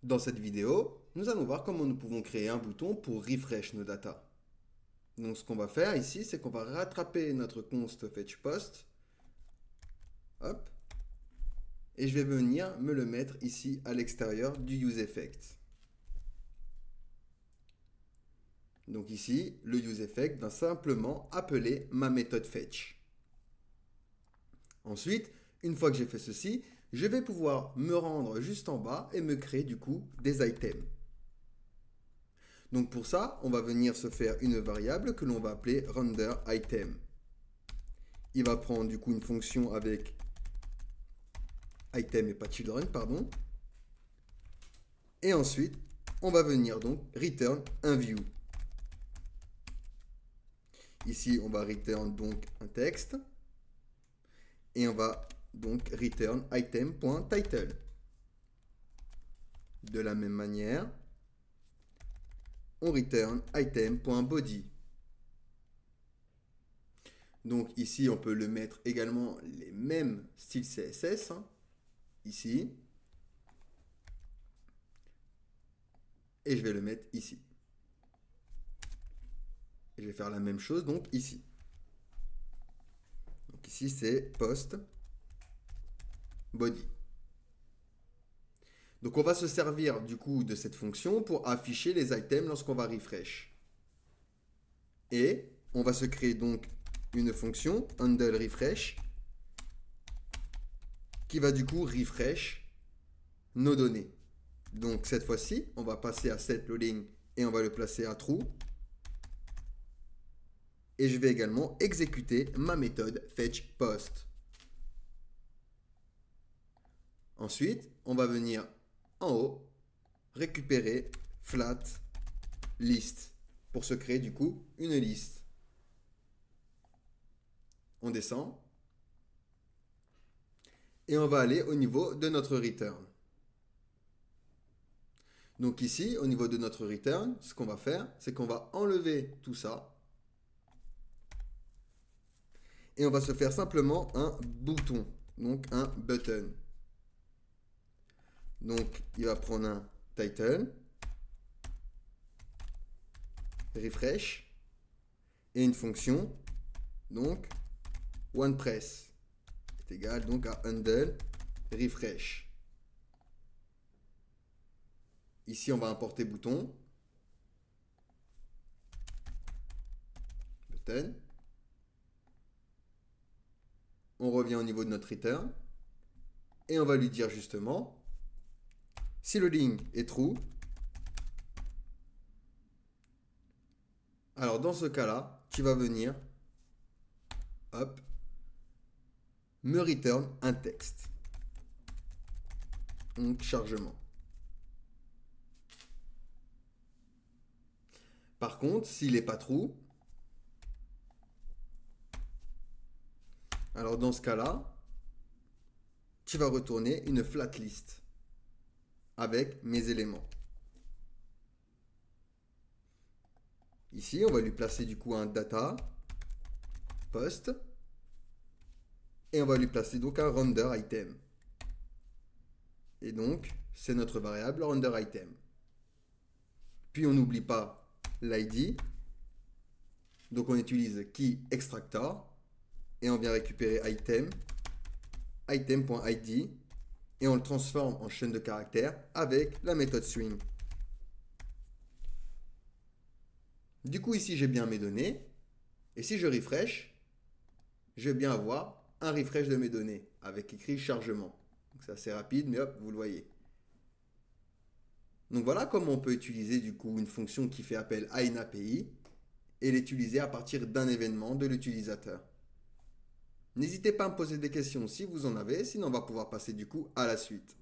Dans cette vidéo, nous allons voir comment nous pouvons créer un bouton pour refresh nos datas. Donc ce qu'on va faire ici, c'est qu'on va rattraper notre const fetch post. Hop. Et je vais venir me le mettre ici à l'extérieur du useEffect. Donc ici, le useEffect va simplement appeler ma méthode fetch. Ensuite, une fois que j'ai fait ceci, je vais pouvoir me rendre juste en bas et me créer du coup des items. Donc pour ça, on va venir se faire une variable que l'on va appeler renderItem. Il va prendre du coup une fonction avec item et pas children, pardon. Et ensuite, on va venir donc return un view. Ici, on va return donc un texte. Et on va donc return item.title. De la même manière, on return item.body. Donc ici, on peut le mettre également les mêmes styles CSS. Ici. Et je vais le mettre ici. Et je vais faire la même chose donc ici. Donc ici, c'est post body. Donc on va se servir du coup de cette fonction pour afficher les items lorsqu'on va refresh. Et on va se créer donc une fonction handleRefresh qui va du coup refresh nos données. Donc cette fois-ci, on va passer à setLoading et on va le placer à true. Et je vais également exécuter ma méthode fetchPost. Ensuite, on va venir en haut récupérer flat list pour se créer du coup une liste. On descend et on va aller au niveau de notre return. Donc ici, au niveau de notre return, ce qu'on va faire, c'est qu'on va enlever tout ça et on va se faire simplement un bouton, donc un button. Donc il va prendre un title, refresh et une fonction, donc OnePress est égal donc à handle refresh. Ici, on va importer bouton, button. On revient au niveau de notre return et on va lui dire justement si le loading est true. Alors dans ce cas-là, tu vas venir, hop, me return un texte. Donc chargement. Par contre, s'il n'est pas true, alors dans ce cas-là, tu vas retourner une flat list avec mes éléments. Ici, on va lui placer du coup un data, post, et on va lui placer donc un render item. Et donc, c'est notre variable render item. Puis on n'oublie pas l'id. Donc on utilise key extractor et on vient récupérer item, item.id et on le transforme en chaîne de caractères avec la méthode string. Du coup ici j'ai bien mes données et si je refresh, je vais bien avoir un refresh de mes données avec écrit chargement. C'est assez rapide mais hop, vous le voyez. Donc voilà comment on peut utiliser du coup une fonction qui fait appel à une API et l'utiliser à partir d'un événement de l'utilisateur. N'hésitez pas à me poser des questions si vous en avez, sinon on va pouvoir passer du coup à la suite.